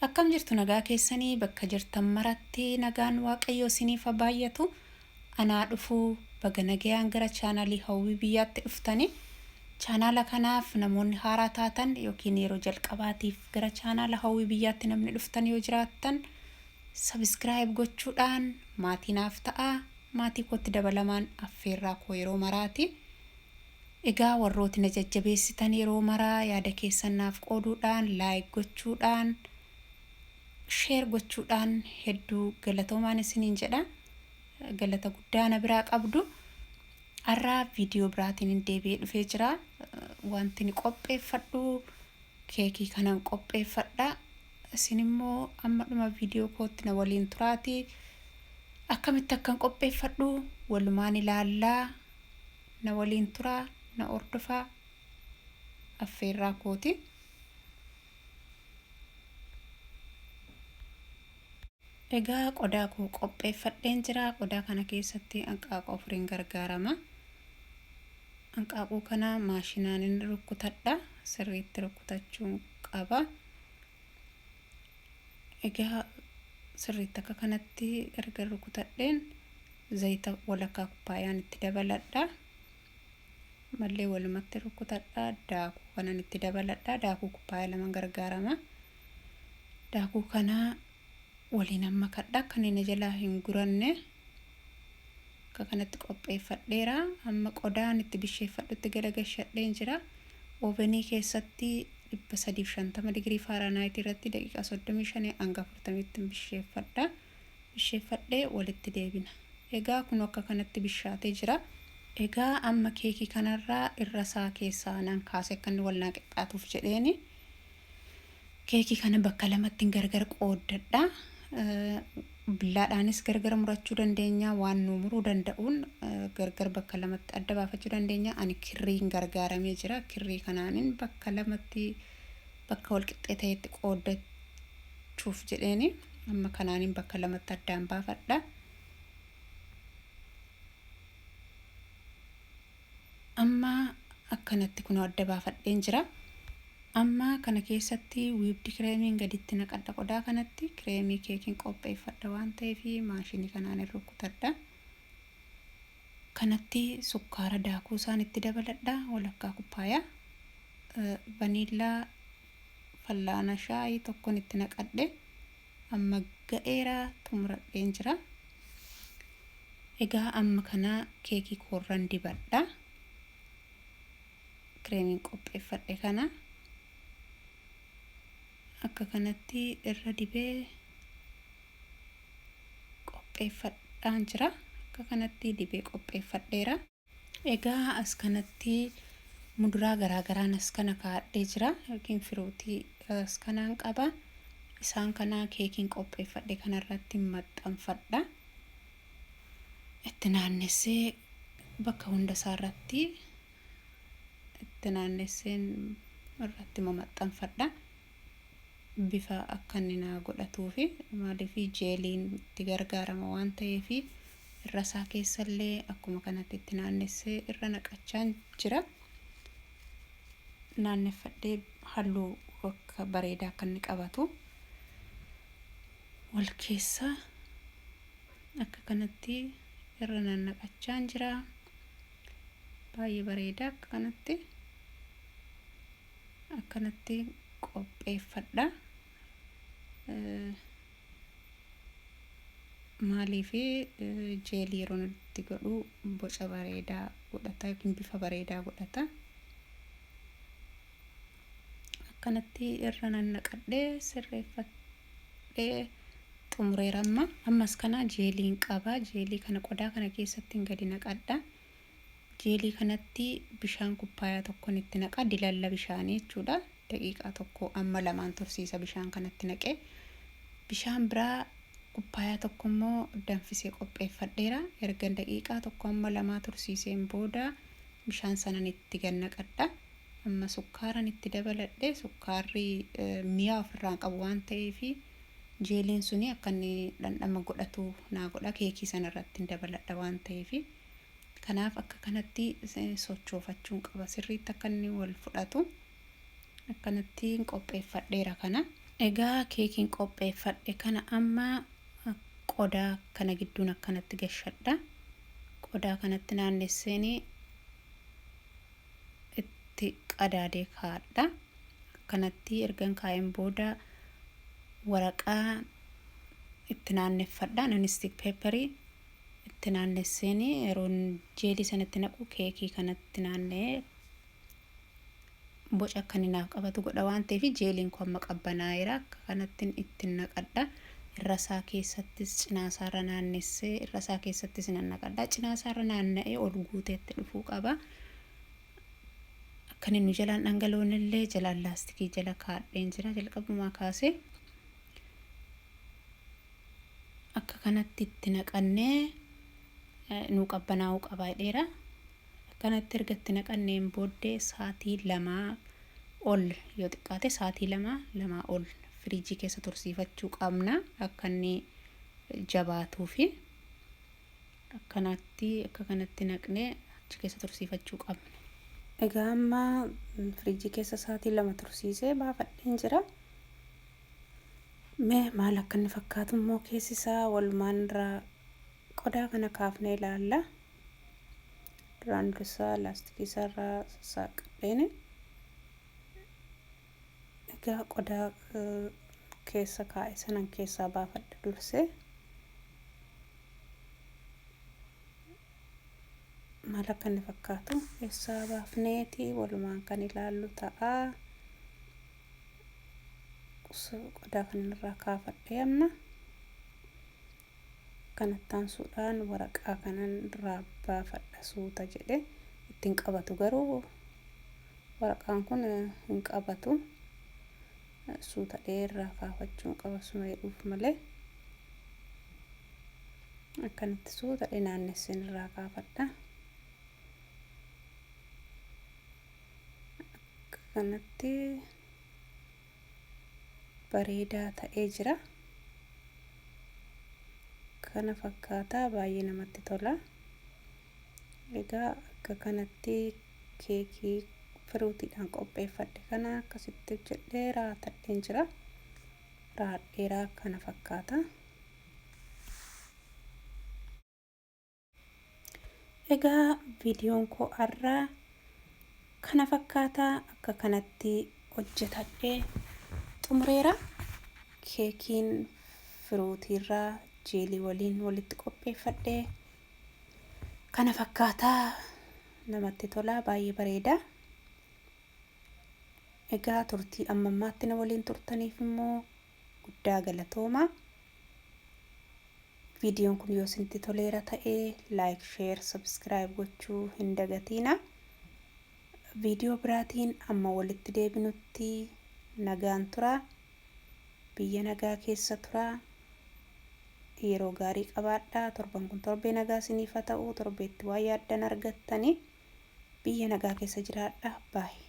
Akkam jirtu nagaa keessanii bakka jirtan maratti nagaan waaqayyoo isiniif baay'atu anaa dhufuu baga nagayaan gara chaanalii hawwii biyyaatti dhuftanii chaanala kanaaf namoonni haaraa taatan yookiin yeroo jalqabaatiif gara chaanala hawwii biyyaatti namni dhuftan yoo jiraattan subscribe gochuudhaan maatii naaf ta'a maatii kootti dabalamaan affeerraa koo yeroo maraati egaa warrooti na jajjabeessitan yeroo maraa yaada keessan naaf qooduudhaan like gochuudhaan share gochuudhaan hedduu galatoomaan isiniin jedha galata guddaa na biraa qabdu arraa viidiyoo biraatiin deebi'ee dhufee jira wanti ni qopheeffadhu keekii kanan qopheeffadha isin immoo amma dhuma viidiyoo kootti na waliin turaati akkamitti akkan qopheeffadhu walumaan ilaallaa na waliin turaa na ordofaa affeerraa kooti egaa qodaa koo qopheeffadheen jira qodaa kana keessatti hanqaaquu firiin gargaarama hanqaaquu kana maashinaan rukkutadha sirriitti rukkutachuun qaba egaa sirriitti akka kanatti gargar rukkutadheen zayita walakkaa kuppaayaan itti dabaladha mallee walumatti rukkutadha daakuu kanan itti dabaladha daakuu kuppaaya lama gargaarama daakuu kana waliin amma kadha kanina jalaa hin guranne akka kanatti qopheeffadheera amma qodaan itti bisheeffadhutti galagalchadheen jira ovenii keessatti 350 digirii faaraanaayit irratti daqiiqaa 35 hanga 40tti bisheeffadhee walitti deebina egaa kun akka kanatti bishaatee jira egaa amma keekii kanarraa irrasaa keessaa nan kaase kan walnaa qixxaatuuf jedheeni keekii kana bakka lamatti gargar qooddadha billaadhaanis gargar murachuu dandeenya waan nu muruu danda'uun gargar bakka lamatti adda baafachuu dandeenya ani kirriin gargaaramee jira kirrii kanaanin bakka lamatti bakka wal qixxee ta'etti qooddachuuf jedheeni amma kanaanin bakka lamatti addaan baafadha amma akkanatti kun adda baafadheen jira amma kana keessatti whipped creamiin gaditti naqadha qodaa kanatti creamii keekiin qopheeffadha waan ta'eef maashinii kanaan rukkutadha kanatti sukkaara daakuu isaan itti dabaladha walakkaa kuppaaya vaniilaa fallaana shaayii tokkoon itti naqadhe amma ga'eera xumuradheen jira egaa amma kana keekii koorran dibadha creamiin qopheeffadhe kana akka kanatti irra dibee qopheeffadhaan jira akka kanatti dibee qopheeffadheera egaa as kanatti muduraa garaagaraan as kana kaadhee jira yookiin firuutii as kanaan qaba isaan kana keekiin qopheeffadhe kanarratti maxxanfadha itti naannessee bakka hunda isaarratti itti naannesseen irratti maxxanfadha bifa akkanni naa godhatuufi maaliif jeeliin itti gargaarama waan ta'eef irrasaa keessallee akkuma kanatti itti naannessee irra naqachaan jira naanneffadhee halluu akka bareedaa akka inni qabatu wal keessa akka kanatti irra naqachaan jira baay'ee bareedaa akka kanatti qopheeffadha maaliif jeelii yeroo itti godhu boca bareedaa godhata yookiin bifa bareedaa godhata akkanatti irra naqadhee sirreeffadhee xumureera ammas kana jeeliin qaba jeelii kana qodaa kana keessatti gadi naqadha jeelii kanatti bishaan kuppaaya tokkoon itti naqa dilalla bishaanii jechuudha daqiiqaa tokko amma lamaan tursiisa bishaan kanatti naqee bishaan biraa kuppaaya tokko immoo danfisee qopheeffadheera erga daqiiqaa tokko amma lamaa tursiiseen booda bishaan sanan itti gannaqadha amma sukkaaran itti dabaladhe sukkaarri mi'aa ofirraa qabu waan ta'eef jeeliin suni akka inni dhandhama godhatu naa godha keekii sanarratti dabaladha waan ta'eef kanaaf akka kanatti sochoofachuun qaba sirriitti akka inni wal fudhatu akkanatti qopheeffadheera kana Egaa keekiin qopheeffadhe kana amma qodaa kana gidduun akkanatti gashadha. Qodaa kanatti naannesseen itti qadaadee kaadha. Akkanatti ergan kaa'een booda waraqaa itti naanneffadha. Non-stick paper itti naannesseen yeroon jeelii sanatti naqu keekii kanatti naannee boca akkanni naaf qabatu godha waan ta'eef jeeliin kun amma qabbanaa'eera. Kanatti itti naqadha. Irrasaa keessattis cinaasaarra naannessee irrasaa keessattis naqadha. Cinaasaarra naanna'ee ol guuteetti dhufuu qaba. Akkanni nu jalaan dhangala'oonillee jalaan laastikii jala kaadheen jira. Jalqabumaa kaasee akka kanatti itti naqannee nu qabbanaa'uu qaba dheera. Akkanatti erga itti naqanneen booddee sa'aatii 2 ol yoo xiqqaate sa'aatii 2 ol firiijii keessa tursiifachuu qabna. Akka inni jabaatuu fi akka kanatti naqnee achi keessa tursiifachuu qabna. Egaa amma firiijii keessa sa'aatii 2 tursiisee baafadheen jira. Mee maal akka inni fakkaatu immoo keessi isaa walumaan irraa qodaa kana kaafnee ilaalla. Duraan dursaa laastikii isaarraa saaqadheen egaa qodaa keessa kaa'e sanan keessaa baafadhe dursee maal akka inni fakkaatu keessaa baafneeti walumaan kan ilaallu ta'a. Qodaa kanarraa kaafadhee amma kanattaan suudhaan waraqaa kanan irraa baafadha suuta jedhe ittiin qabatu garuu waraqaan kun hin qabatu. Suuta dheeraa kaafachuun qaba suma jedhuuf malee akkanatti suuta naannesseen irraa kaafadha. Akkanatti bareedaa ta'ee jira. Kana fakkaata baay'ee namatti tola. Egaa akka kanatti keekii firuutiidhaan qopheeffadhe kana akkasitti hojjedhee raatadheen jira. Raadheeraa kana fakkaata. Egaa viidiyoon koo har'aa kana fakkaata. Akka kanatti hojjetadhee xumureera. Keekiin firuutiirraa jeelii waliin walitti qopheeffadhee kana fakkaata. Namatti tola, baay'ee bareeda. Egaa turtii ammammaatti na waliin turtaniif immoo guddaa galatooma. Viidiyoon kun yoo isinitti toleera ta'e like, share, subscribe gochuu hin dagatina. Viidiyoo biraatiin amma walitti deebinutti nagaan tura. Biyya nagaa keessa tura. Yeroo gaarii qabaadhaa. Torban kun torbee nagaa isiniif haa ta'u. Torbeetti waa yaaddan argattanii biyya nagaa keessa jiraadhaa. Bye.